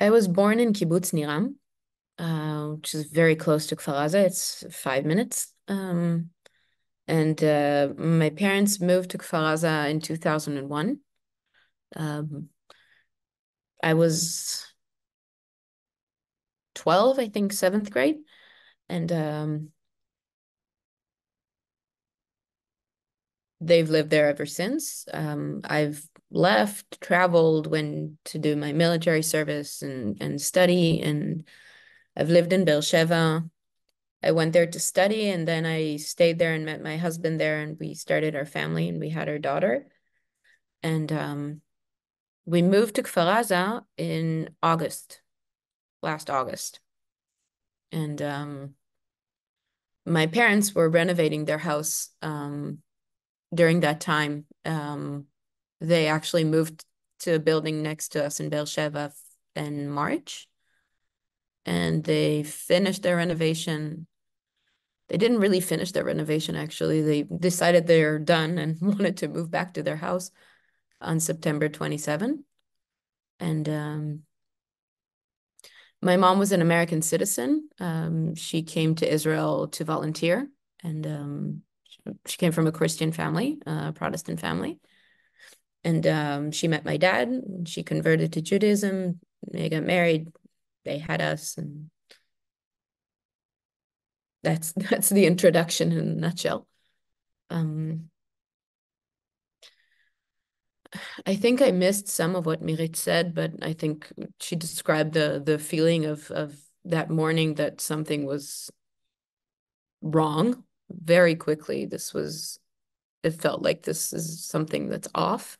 I was born in Kibbutz Niram, which is very close to Kfar Aza. It's 5 minutes. And my parents moved to Kfar Aza in 2001. Um, I was 12, I think, seventh grade. And they've lived there ever since. I've left, traveled, went to do my military service and study. And I've lived in Beersheba. I went there to study, and then I stayed there and met my husband there, and we started our family, and we had our daughter. And we moved to Kfar Aza in August, last August. And my parents were renovating their house during that time. They actually moved to a building next to us in Beersheba in March, and they finished their renovation. They didn't really finish their renovation, actually. They decided they're done and wanted to move back to their house on September 27. And my mom was an American citizen. She came to Israel to volunteer, and she came from a Christian family, a Protestant family. And she met my dad. And she converted to Judaism. They got married. They had us, and that's the introduction in a nutshell. Um, I think I missed some of what Mirit said, but I think she described the feeling of that morning that something was wrong very quickly. It felt like this is something that's off.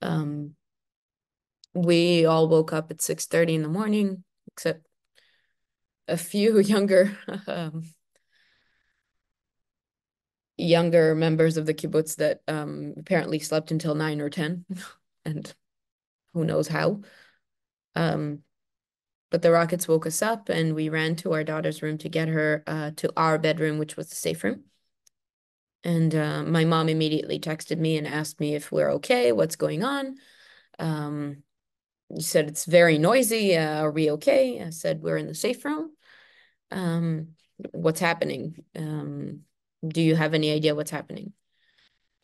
Um, we all woke up at 6:30 in the morning, except a few younger members of the kibbutz that apparently slept until 9 or 10, and who knows how. Um, but the rockets woke us up, and we ran to our daughter's room to get her to our bedroom, which was the safe room. And my mom immediately texted me and asked me if we're okay, what's going on. You said it's very noisy. Are we okay? I said we're in the safe room. Um, what's happening? Do you have any idea what's happening?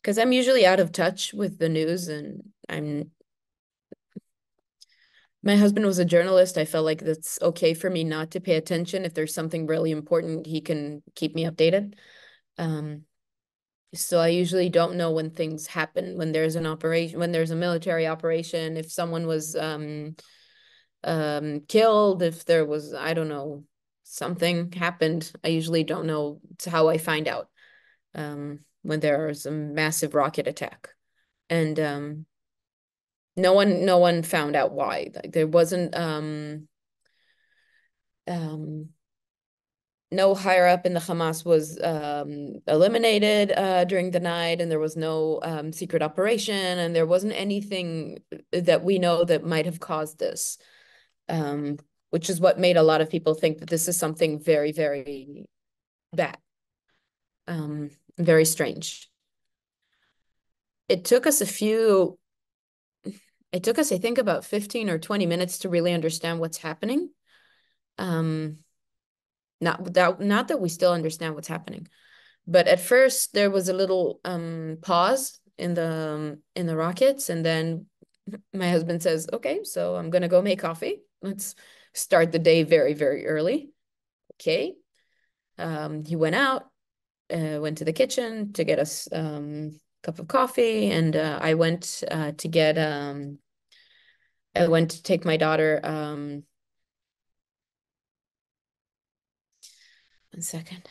Because I'm usually out of touch with the news, and my husband was a journalist. I felt like that's okay for me not to pay attention. If there's something really important, he can keep me updated. Um, so I usually don't know when things happen, when there's an operation, when there's a military operation, if someone was killed, if there was, I don't know, something happened. I usually don't know. It's how I find out when there is a massive rocket attack. And no one found out why. Like there wasn't um no higher up in the Hamas was eliminated during the night, and there was no secret operation, and there wasn't anything that we know that might have caused this, um, which is what made a lot of people think that this is something very, very bad, very strange. It took us a few, it took us, I think, about 15 or 20 minutes to really understand what's happening. Um, not that we still understand what's happening. But at first there was a little pause in the rockets, and then my husband says, "Okay, so I'm gonna go make coffee. Let's start the day very, very early." Okay. He went out, went to the kitchen to get us a cup of coffee, and I went to take my daughter. 1 second.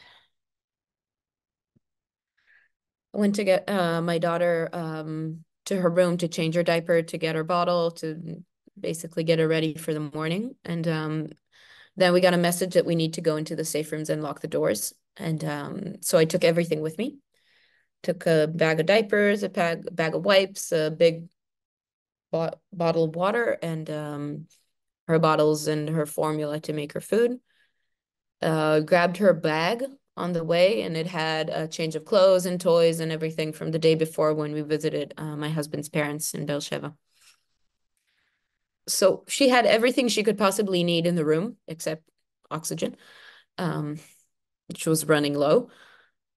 I went to get my daughter to her room to change her diaper, to get her bottle, to basically get her ready for the morning. And then we got a message that we need to go into the safe rooms and lock the doors. And so I took everything with me. Took a bag of diapers, a bag of wipes, a big bottle of water, and her bottles and her formula to make her food. Grabbed her bag on the way, and it had a change of clothes and toys and everything from the day before when we visited my husband's parents in Beersheba. So she had everything she could possibly need in the room except oxygen, um, which was running low.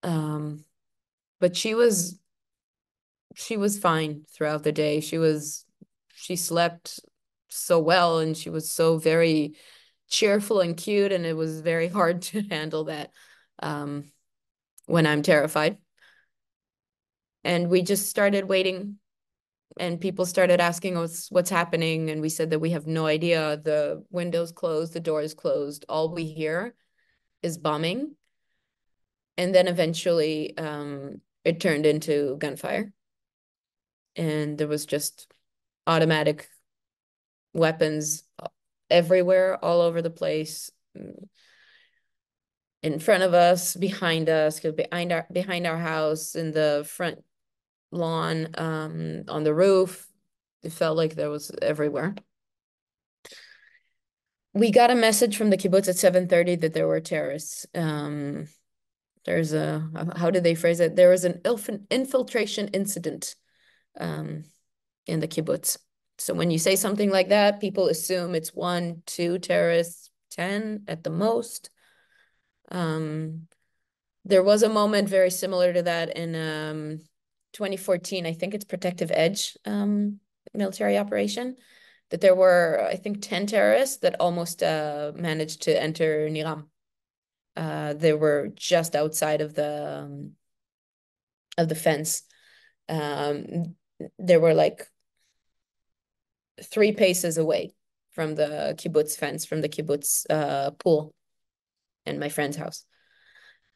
Um, but she was fine throughout the day. She slept so well and she was so very cheerful and cute, and it was very hard to handle that um, when I'm terrified. And we just started waiting, and people started asking us what's happening, and we said that we have no idea. The windows closed, the doors closed. All we hear is bombing. And then eventually it turned into gunfire, and there was just automatic weapons everywhere, all over the place, in front of us, behind us, behind our house, in the front lawn, on the roof. It felt like there was everywhere. We got a message from the kibbutz at 7:30 that there were terrorists. There's a, how did they phrase it? There was an infiltration incident um, in the kibbutz. So when you say something like that, people assume it's one, two terrorists, 10 at the most. Um, there was a moment very similar to that in 2014. I think it's Protective Edge military operation, that there were, I think, 10 terrorists that almost managed to enter Niram. They were just outside of the fence. Um, they were like 3 paces away from the kibbutz fence, from the kibbutz pool in my friend's house.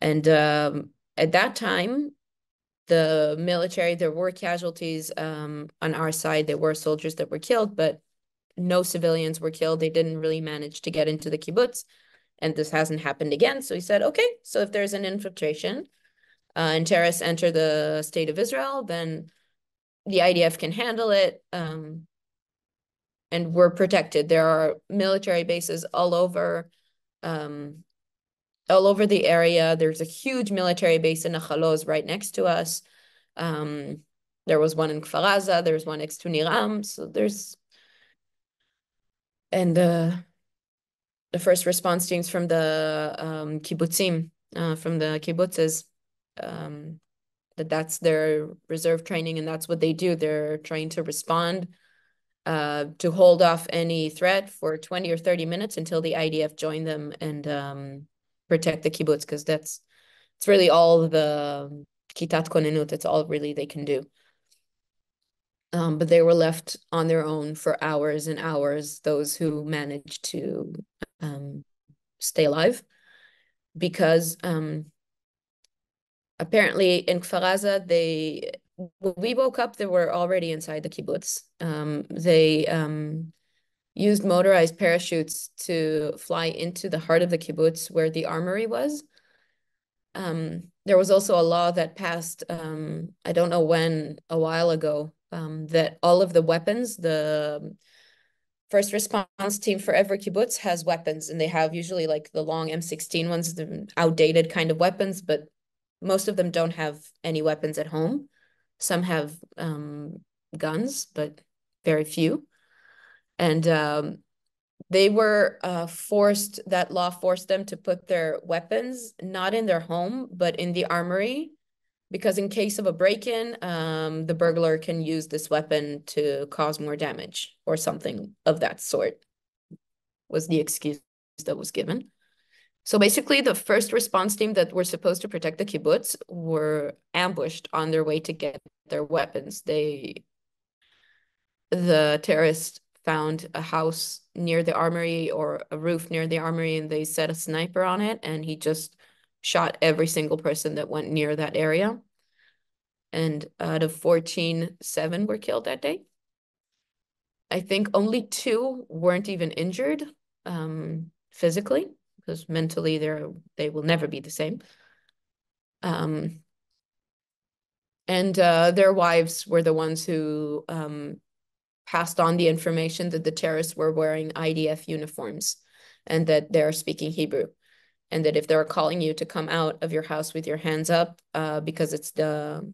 And at that time, the military, there were casualties on our side. There were soldiers that were killed, but no civilians were killed. They didn't really manage to get into the kibbutz, and this hasn't happened again. So he said, okay, so if there's an infiltration and terrorists enter the state of Israel, then the IDF can handle it, and we're protected. There are military bases um, all over the area. There's a huge military base in Achaloz right next to us. Um, there was one in Kfar Aza. There's one next to Niram. So there's, and the first response teams from the kibbutzim, from the kibbutzes, um, that's their reserve training, and that's what they do. They're trying to respond, to hold off any threat for 20 or 30 minutes until the IDF join them and protect the kibbutz, because it's really all the kitat konenut. It's all really they can do. But they were left on their own for hours and hours, those who managed to stay alive, because apparently in Kfar Aza, when we woke up, they were already inside the kibbutz. They used motorized parachutes to fly into the heart of the kibbutz where the armory was. There was also a law that passed, I don't know when, a while ago, that all of the weapons, the first response team for every kibbutz has weapons, and they have usually like the long M16 ones, the outdated kind of weapons, but most of them don't have any weapons at home. Some have guns, but very few. And they were that law forced them to put their weapons not in their home, but in the armory, because in case of a break-in, the burglar can use this weapon to cause more damage or something of that sort, was the excuse that was given. So basically, the first response team that were supposed to protect the kibbutz were ambushed on their way to get their weapons. The terrorists found a house near the armory, or a roof near the armory, and they set a sniper on it, and he just shot every single person that went near that area. And out of 14, 7 were killed that day. I think only 2 weren't even injured physically, because mentally they will never be the same. And their wives were the ones who passed on the information that the terrorists were wearing IDF uniforms and that they're speaking Hebrew, and that if they're calling you to come out of your house with your hands up because it's the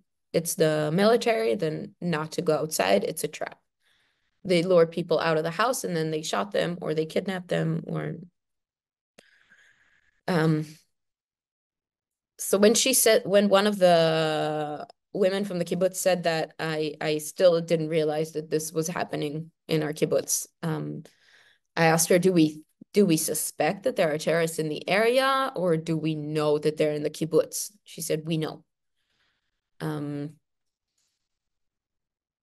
military, then not to go outside. It's a trap. they lure people out of the house and then they shot them or they kidnapped them or um so when one of the women from the kibbutz said that, I still didn't realize that this was happening in our kibbutz. I asked her, do we suspect that there are terrorists in the area, or do we know that they're in the kibbutz? She said, we know. Um,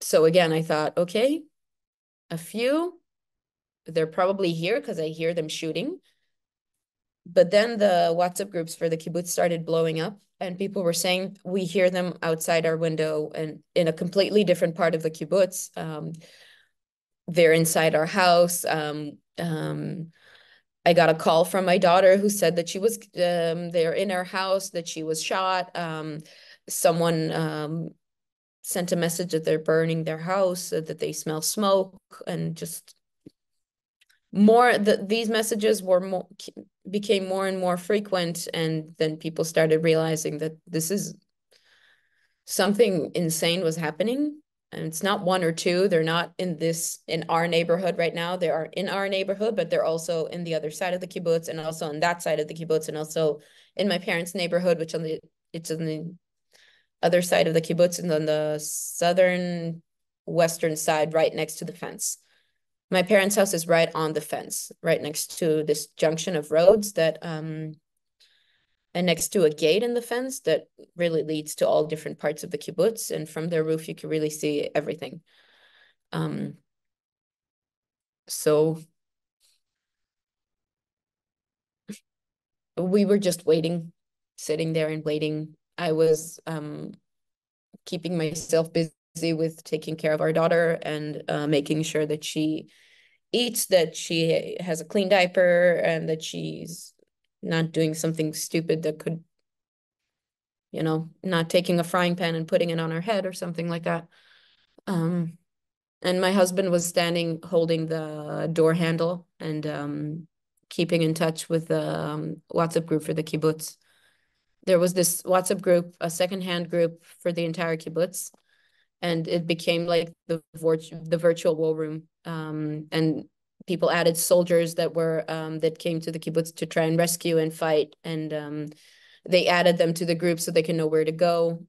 so again, I thought, okay, a few, they're probably here because I hear them shooting. But then the WhatsApp groups for the kibbutz started blowing up, and people were saying, we hear them outside our window and in a completely different part of the kibbutz. They're inside our house. I got a call from my daughter who said that she was they're in our house, that she was shot. Someone sent a message that they're burning their house, that they smell smoke, and just these messages became more and more frequent, and then people started realizing that this is something insane was happening. And it's not one or two. They're not in our neighborhood right now. They are in our neighborhood, but they're also in the other side of the kibbutz, and also on that side of the kibbutz, and also in my parents' neighborhood, it's on the other side of the kibbutz and on the southern western side, right next to the fence. My parents' house is right on the fence, right next to this junction of roads and next to a gate in the fence that really leads to all different parts of the kibbutz. And from their roof, you can really see everything. Um, so we were just waiting, sitting there and waiting. I was keeping myself busy with taking care of our daughter and making sure that she eats, that she has a clean diaper, and that she's not doing something stupid that could, not taking a frying pan and putting it on her head or something like that. And my husband was standing holding the door handle and keeping in touch with the WhatsApp group for the kibbutz. There was this WhatsApp group, a secondhand group for the entire kibbutz, and it became like the virtual war room. And people added soldiers that came to the kibbutz to try and rescue and fight, and they added them to the group so they can know where to go.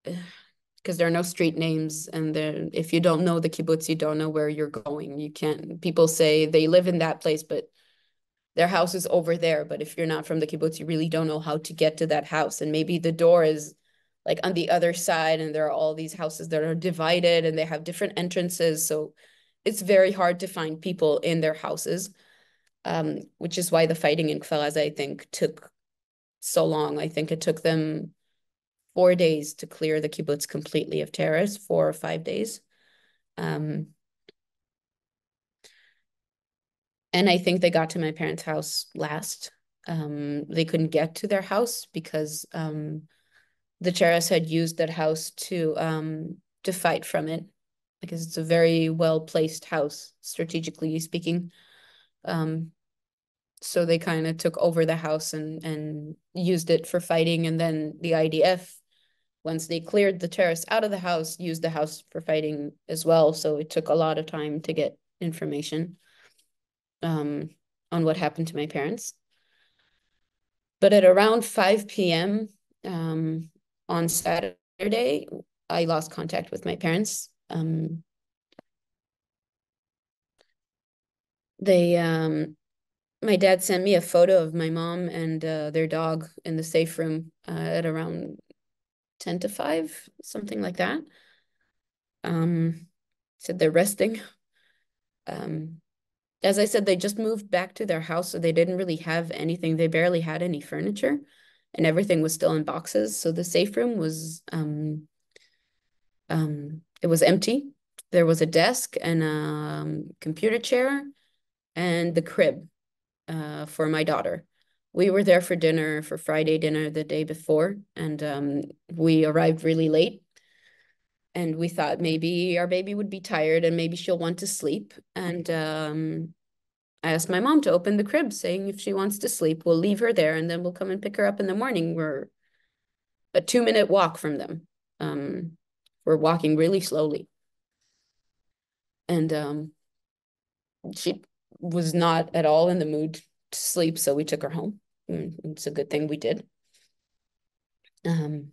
Because there are no street names, and if you don't know the kibbutz, you don't know where you're going. You can't. People say they live in that place, but their house is over there. But if you're not from the kibbutz, you really don't know how to get to that house. And maybe the door is like on the other side, and there are all these houses that are divided, and they have different entrances. So it's very hard to find people in their houses, which is why the fighting in Kfar Aza, I think, took so long. I think it took them 4 days to clear the kibbutz completely of terrorists, 4 or 5 days. And I think they got to my parents' house last. They couldn't get to their house because the terrorists had used that house to fight from it, because it's a very well-placed house, strategically speaking. So they kind of took over the house and used it for fighting. And then the IDF, once they cleared the terrorists out of the house, used the house for fighting as well. So it took a lot of time to get information on what happened to my parents. But at around 5 p.m. On Saturday, I lost contact with my parents. My dad sent me a photo of my mom and their dog in the safe room at around 10 to 5, something like that. Said they're resting. As I said, they just moved back to their house, so they didn't really have anything. They barely had any furniture, and everything was still in boxes. So the safe room was it was empty. There was a desk and a computer chair and the crib for my daughter. We were there for dinner, for Friday dinner the day before, and we arrived really late. And we thought maybe our baby would be tired and maybe she'll want to sleep. And I asked my mom to open the crib, saying if she wants to sleep, we'll leave her there and then we'll come and pick her up in the morning. We're a 2-minute walk from them. We're walking really slowly. And she was not at all in the mood to sleep, so we took her home. It's a good thing we did. Um,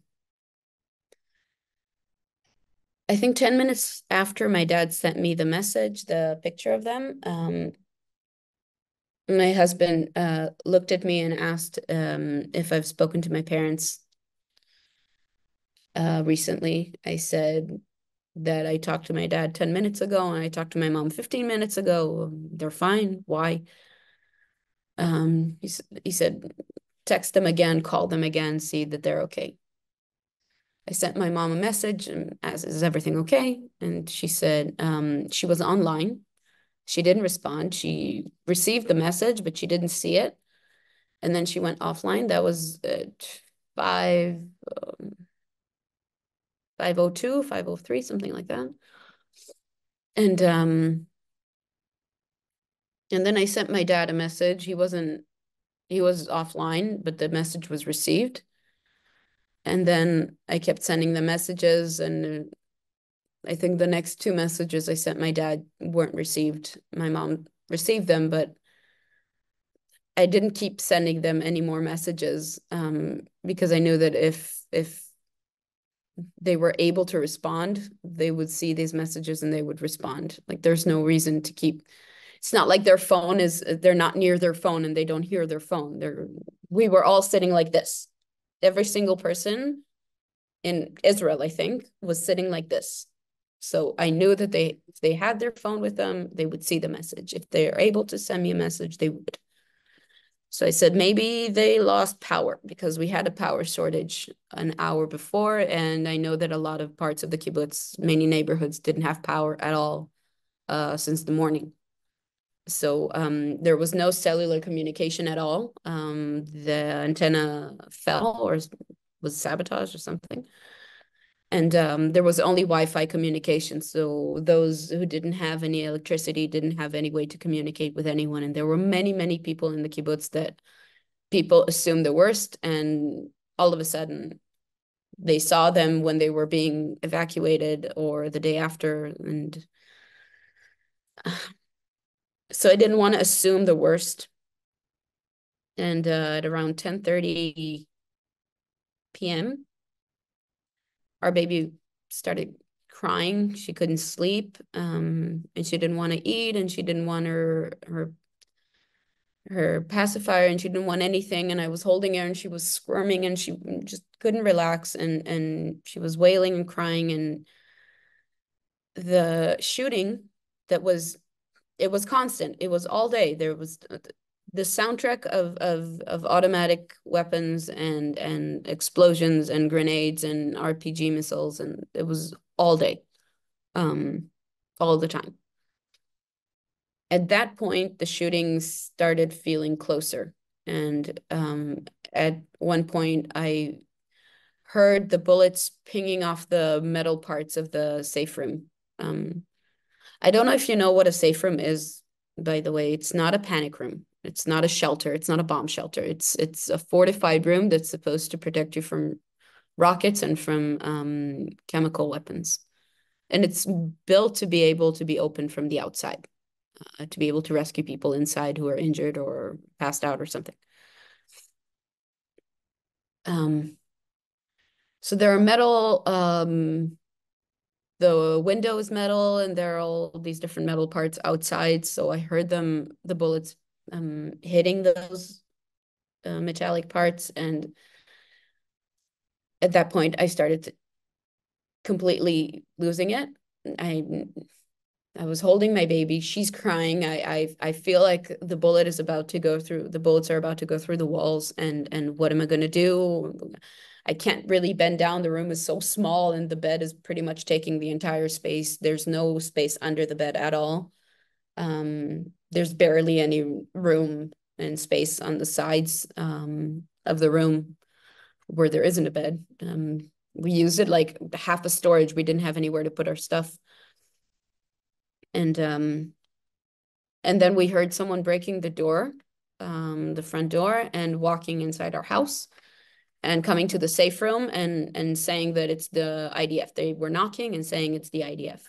I think 10 minutes after my dad sent me the message, the picture of them, my husband looked at me and asked if I've spoken to my parents recently. I said that I talked to my dad 10 minutes ago and I talked to my mom 15 minutes ago. They're fine. Why? He said, text them again, call them again, see that they're okay. I sent my mom a message and asked, is everything okay? And she said she was online. She didn't respond. She received the message, but she didn't see it. And then she went offline. That was at 5, 5:02, 5:03, something like that. And then I sent my dad a message. He was offline, but the message was received. And then I kept sending the messages, and I think the next two messages I sent my dad weren't received. My mom received them, but I didn't keep sending them any more messages because I knew that if they were able to respond, they would see these messages and they would respond. Like there's no reason to keep. It's not like their phone is, they're not near their phone and they don't hear their phone. We were all sitting like this. Every single person in Israel, I think, was sitting like this. So I knew that if they had their phone with them, they would see the message. If they're able to send me a message, they would. So I said, maybe they lost power because we had a power shortage an hour before. And I know that a lot of parts of the kibbutz, many neighborhoods didn't have power at all since the morning. So there was no cellular communication at all. The antenna fell or was sabotaged or something. And there was only Wi-Fi communication. So those who didn't have any electricity didn't have any way to communicate with anyone. And there were many, many people in the kibbutz that people assumed the worst. And all of a sudden, they saw them when they were being evacuated or the day after. And so I didn't want to assume the worst. And at around 10:30 p.m., our baby started crying. She couldn't sleep, and she didn't want to eat, and she didn't want her pacifier, and she didn't want anything. And I was holding her, and she was squirming, and she just couldn't relax, and she was wailing and crying. And the shooting it was constant. It was all day. There was the soundtrack of automatic weapons and explosions and grenades and RPG missiles, and it was all day, all the time. At that point, the shootings started feeling closer, and at one point, I heard the bullets pinging off the metal parts of the safe room. I don't know if you know what a safe room is, by the way. It's not a panic room. It's not a shelter. It's not a bomb shelter. It's a fortified room that's supposed to protect you from rockets and from chemical weapons. And it's built to be able to be opened from the outside, to be able to rescue people inside who are injured or passed out or something. So there are metal the window is metal and there are all these different metal parts outside. So I heard the bullets hitting those metallic parts. And at that point, I started completely losing it. I I was holding my baby. She's crying. I feel like the bullets are about to go through the walls. And what am I going to do? I can't really bend down. The room is so small and the bed is pretty much taking the entire space. There's no space under the bed at all. There's barely any room and space on the sides of the room where there isn't a bed. We used it like half a storage. We didn't have anywhere to put our stuff. And then we heard someone breaking the door, the front door, and walking inside our house and coming to the safe room and saying that it's the IDF. They were knocking and saying it's the IDF.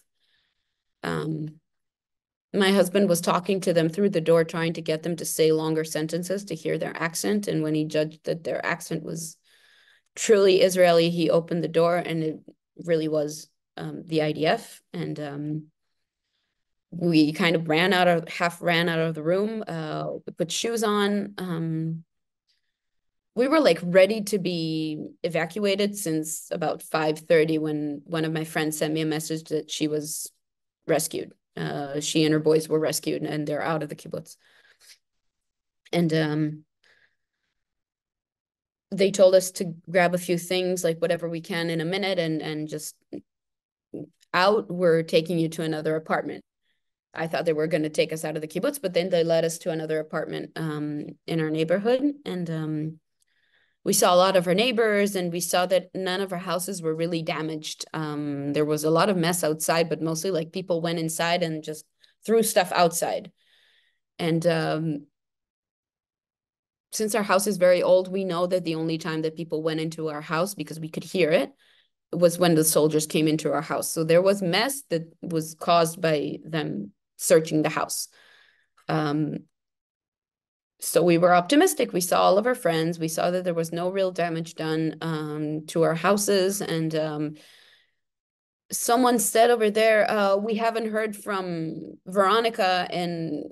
My husband was talking to them through the door, trying to get them to say longer sentences to hear their accent. And when he judged that their accent was truly Israeli, he opened the door, and it really was the IDF. And we kind of half ran out of the room, we put shoes on. We were like ready to be evacuated since about 5:30 when one of my friends sent me a message that she was rescued. She and her boys were rescued and they're out of the kibbutz. And they told us to grab a few things, like whatever we can in a minute, and just out. We're taking you to another apartment. I thought they were going to take us out of the kibbutz, but then they led us to another apartment in our neighborhood. And we saw a lot of our neighbors, and we saw that none of our houses were really damaged. There was a lot of mess outside, but mostly like people went inside and just threw stuff outside. And since our house is very old, we know that the only time that people went into our house, because we could hear it, was when the soldiers came into our house. So there was mess that was caused by them searching the house. So we were optimistic. We saw all of our friends. We saw that there was no real damage done to our houses. And someone said over there, we haven't heard from Veronica in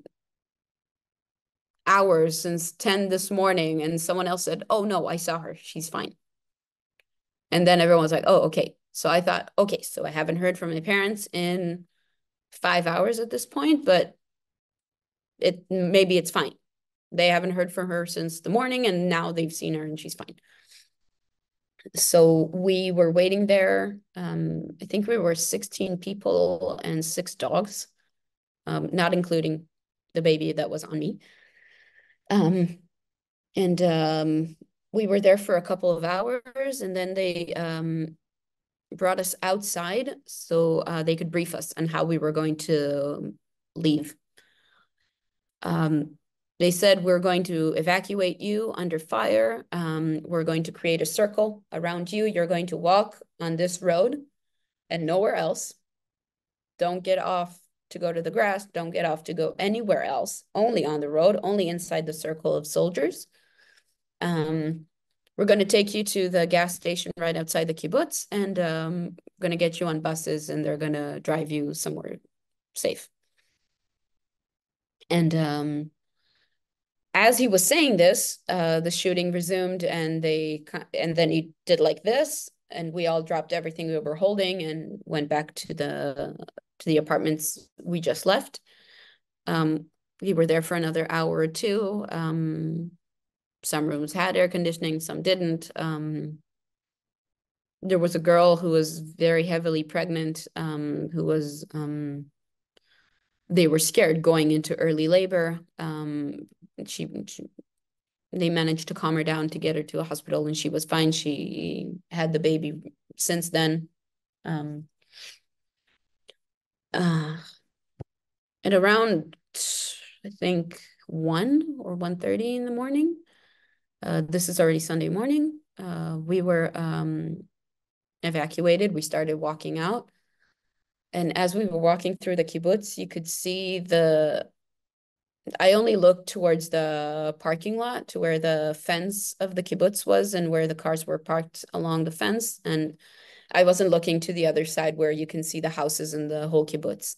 hours, since 10 this morning. And someone else said, oh, no, I saw her. She's fine. And then everyone was like, oh, okay. So I thought, okay, so I haven't heard from my parents in 5 hours at this point, but maybe it's fine. They haven't heard from her since the morning, and now they've seen her and she's fine. So we were waiting there. I think we were 16 people and 6 dogs, not including the baby that was on me. And we were there for a couple of hours, and then they brought us outside so they could brief us on how we were going to leave. They said, we're going to evacuate you under fire. We're going to create a circle around you. You're going to walk on this road and nowhere else. Don't get off to go to the grass. Don't get off to go anywhere else. Only on the road, only inside the circle of soldiers. We're going to take you to the gas station right outside the kibbutz, and going to get you on buses, and they're going to drive you somewhere safe. And as he was saying this, the shooting resumed, and then he did like this, and we all dropped everything we were holding and went back to the apartments we just left. We were there for another hour or two. Some rooms had air conditioning, some didn't. There was a girl who was very heavily pregnant, who was they were scared going into early labor. They managed to calm her down to get her to a hospital, and she was fine. She had the baby since then. At around, I think, 1 or 1:30 in the morning, this is already Sunday morning, we were evacuated. We started walking out. And as we were walking through the kibbutz, you could see I only looked towards the parking lot, to where the fence of the kibbutz was and where the cars were parked along the fence. And I wasn't looking to the other side where you can see the houses and the whole kibbutz.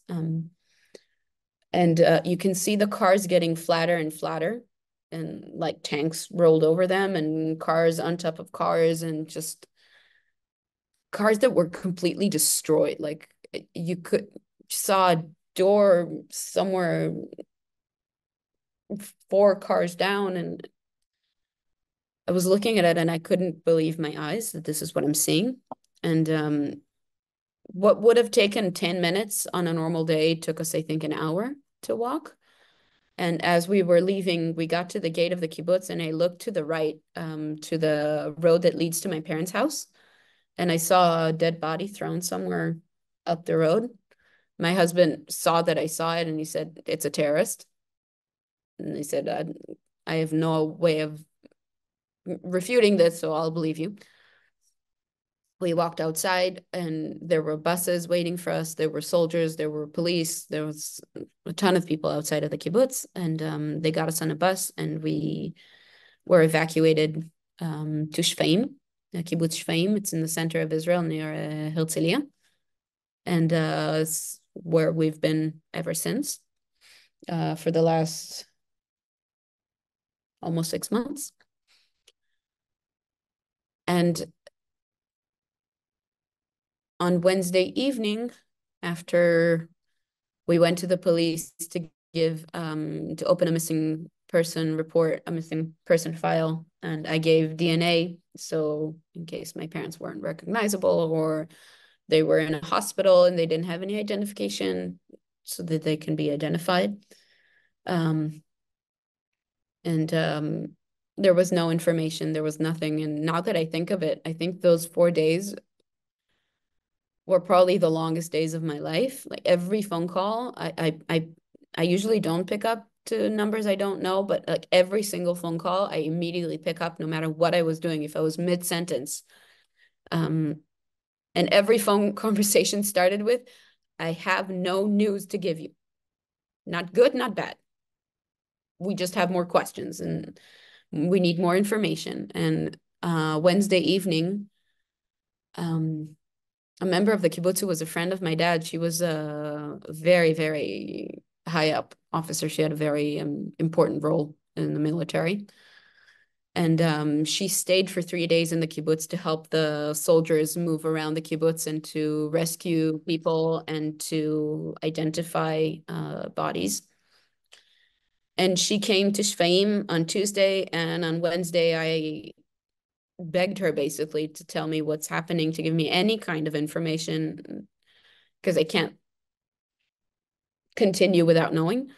And you can see the cars getting flatter and flatter, and like tanks rolled over them, and cars on top of cars, and just cars that were completely destroyed. Like you saw a door somewhere 4 cars down, and I was looking at it and I couldn't believe my eyes that this is what I'm seeing. And what would have taken 10 minutes on a normal day took us, I think, an hour to walk. And as we were leaving, we got to the gate of the kibbutz, and I looked to the right, to the road that leads to my parents' house, and I saw a dead body thrown somewhere up the road. My husband saw that I saw it, and he said, it's a terrorist. And they said, I have no way of refuting this, so I'll believe you. We walked outside and there were buses waiting for us. There were soldiers, there were police, there was a ton of people outside of the kibbutz, and they got us on a bus and we were evacuated to Shfaim, kibbutz Shfaim. It's in the center of Israel near Herzliya, and it's where we've been ever since for the last almost 6 months. And on Wednesday evening, after we went to the police to give to open a missing person report, a missing person file, and I gave DNA, so in case my parents weren't recognizable or they were in a hospital and they didn't have any identification, so that they can be identified. Um, and there was no information, there was nothing. And now that I think of it, I think those 4 days were probably the longest days of my life. Like every phone call, I usually don't pick up to numbers I don't know, but like every single phone call, I immediately pick up no matter what I was doing. If I was mid-sentence, and every phone conversation started with, "I have no news to give you. Not good, not bad. We just have more questions and we need more information." And Wednesday evening, a member of the kibbutz who was a friend of my dad, she was a very, very high up officer. She had a very important role in the military. And she stayed for 3 days in the kibbutz to help the soldiers move around the kibbutz and to rescue people and to identify bodies. And she came to Shfaim on Tuesday, and on Wednesday, I begged her basically to tell me what's happening, to give me any kind of information, because I can't continue without knowing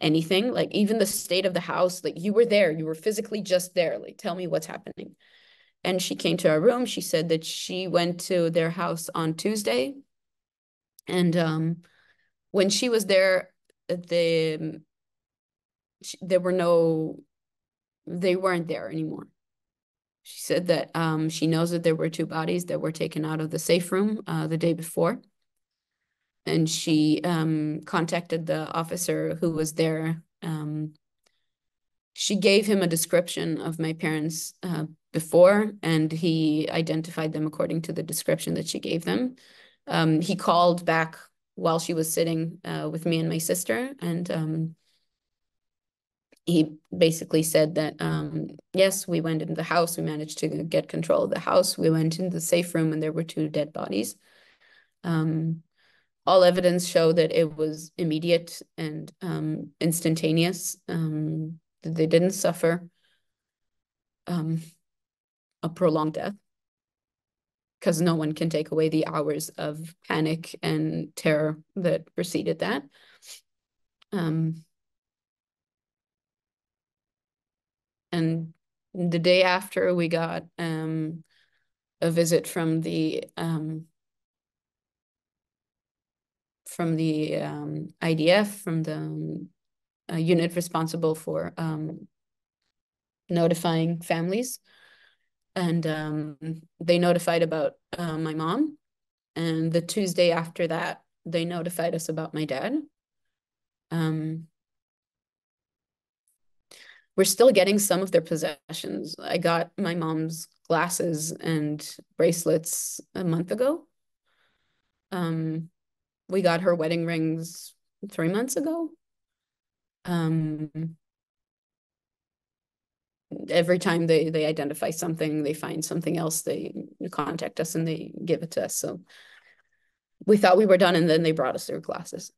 anything. Like even the state of the house, like you were there, you were physically just there. Like tell me what's happening. And she came to our room. She said that she went to their house on Tuesday, and when she was there, there were no, they weren't there anymore. She said that she knows that there were two bodies that were taken out of the safe room the day before. And she contacted the officer who was there. She gave him a description of my parents before, and he identified them according to the description that she gave them. He called back while she was sitting with me and my sister, and he basically said that, yes, we went into the house. We managed to get control of the house. We went into the safe room and there were two dead bodies. All evidence show that it was immediate and instantaneous, that they didn't suffer a prolonged death, because no one can take away the hours of panic and terror that preceded that. And the day after, we got a visit from the IDF, from the unit responsible for notifying families. And they notified about my mom. And the Tuesday after that, they notified us about my dad. We're still getting some of their possessions. I got my mom's glasses and bracelets a month ago. We got her wedding rings 3 months ago. Every time they identify something, they find something else, they contact us and they give it to us. So we thought we were done, and then they brought us their glasses.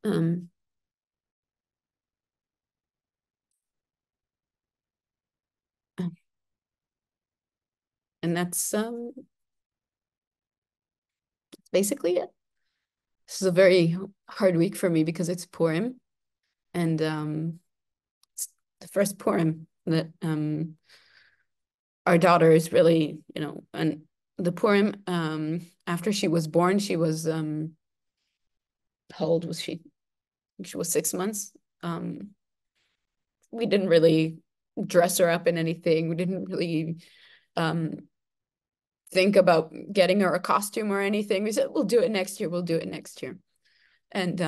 And that's basically it. This is a very hard week for me because it's Purim, and it's the first Purim that our daughter is really, and the Purim, after she was born, she was how old was she? She was 6 months. We didn't really dress her up in anything. We didn't really think about getting her a costume or anything. We said, we'll do it next year. We'll do it next year. And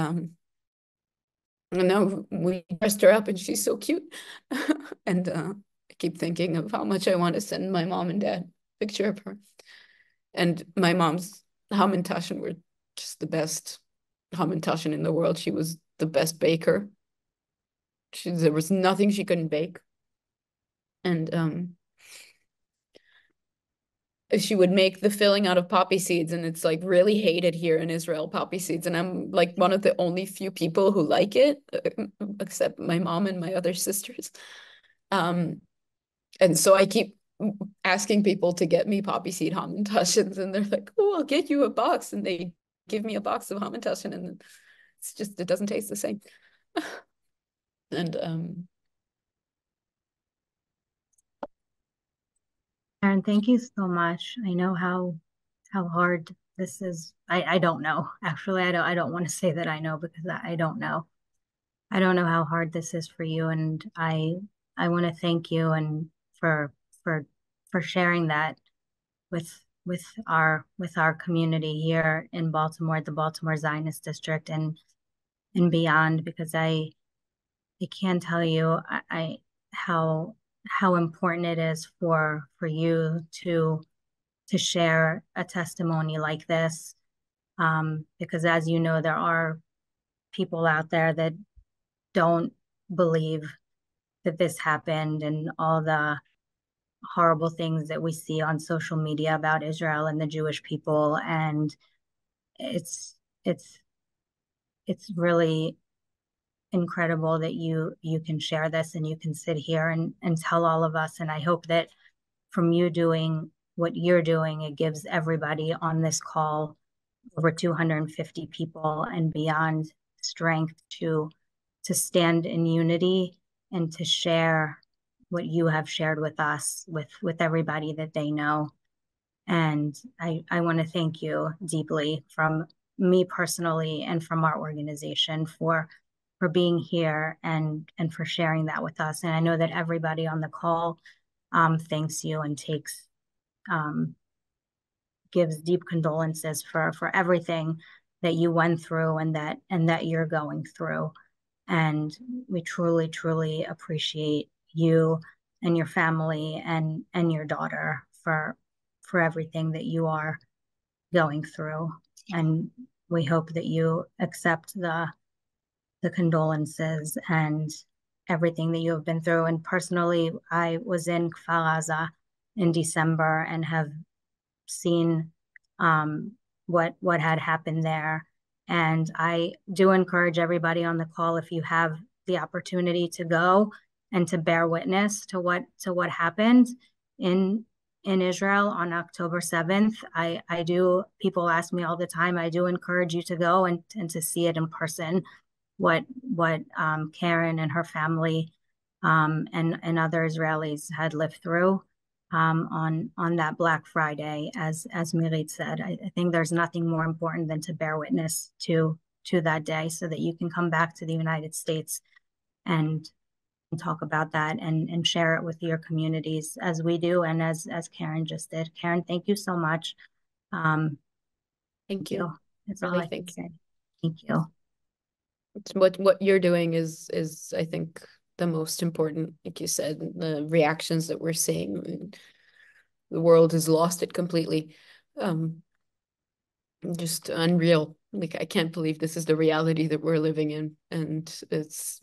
now we dressed her up and she's so cute. And I keep thinking of how much I want to send my mom and dad a picture of her. And my mom's Hamantaschen were just the best Hamantaschen in the world. She was the best baker. There was nothing she couldn't bake. And she would make the filling out of poppy seeds, and it's like really hated here in Israel, poppy seeds. And I'm like one of the only few people who like it, except my mom and my other sisters. And so I keep asking people to get me poppy seed Hamantaschens, and they're like, "Oh, I'll get you a box," and they give me a box of Hamantaschen, and it doesn't taste the same. And Karen, thank you so much. I know how hard this is. I don't know. Actually, I don't want to say that I know because I don't know. I don't know how hard this is for you, and I want to thank you and for for sharing that with our community here in Baltimore, the Baltimore Zionist District, and beyond, because I can tell you I how important it is for you to share a testimony like this, because as you know, there are people out there that don't believe that this happened, and all the horrible things that we see on social media about Israel and the Jewish people. And it's it's it's really incredible that you can share this and you can sit here and tell all of us. And I hope that from you doing what you're doing, it gives everybody on this call, over 250 people and beyond, strength to stand in unity and to share what you have shared with us, with everybody that they know. And I want to thank you deeply, from me personally and from our organization, for being here and for sharing that with us. And I know that everybody on the call thanks you and um, gives deep condolences for everything that you went through and that you're going through. And we truly, truly appreciate you and your family and your daughter for everything that you are going through. And we hope that you accept the condolences and everything that you have been through. And personally, I was in Kfar Aza in December and have seen what had happened there. And I do encourage everybody on the call, if you have the opportunity to go and to bear witness to what happened in Israel on October 7th. I do, people ask me all the time, I do encourage you to go and to see it in person, what Keren and her family and other Israelis had lived through on that Black Friday. As Mirit said, I think there's nothing more important than to bear witness to that day, so that you can come back to the United States and talk about that and share it with your communities, as we do, and as Keren just did. Keren, thank you so much. Um, thank thank you. you. That's all Really, I can thank you. say. Thank you. What you're doing is I think the most important. Like you said, the reactions that we're seeing, the world has lost it completely. Um, just unreal. Like, I can't believe this is the reality that we're living in, and it's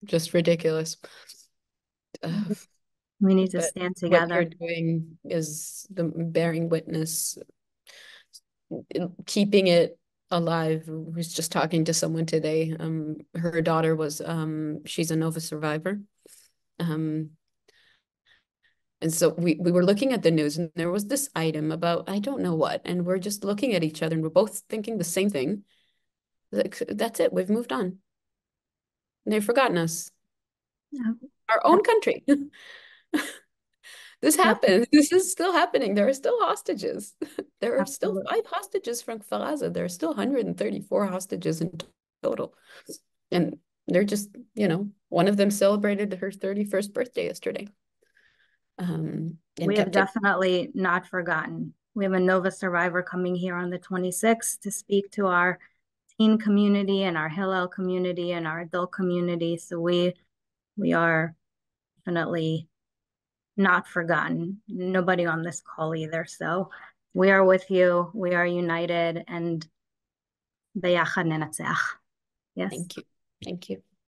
just ridiculous. We need to But stand what you're together. doing is the bearing witness, keeping it alive. I was just talking to someone today. Her daughter was she's a Nova survivor. Um, and so we were looking at the news, and there was this item about I don't know what, and we're just looking at each other and we're both thinking the same thing. Like, that's it, we've moved on. They've forgotten us. Yeah, Our own country. This happened. This is still happening. There are still hostages. There are still absolutely. 5 hostages from Kfar Aza. There are still 134 hostages in total. And they're just, one of them celebrated her 31st birthday yesterday. and We have kept it. definitely not forgotten. We have a Nova survivor coming here on the 26th to speak to our teen community and our Hillel community and our adult community. So we are definitely not forgotten. Nobody on this call either. So we are with you. We are united and ביחד ננצח. Yes. Thank you. Thank you.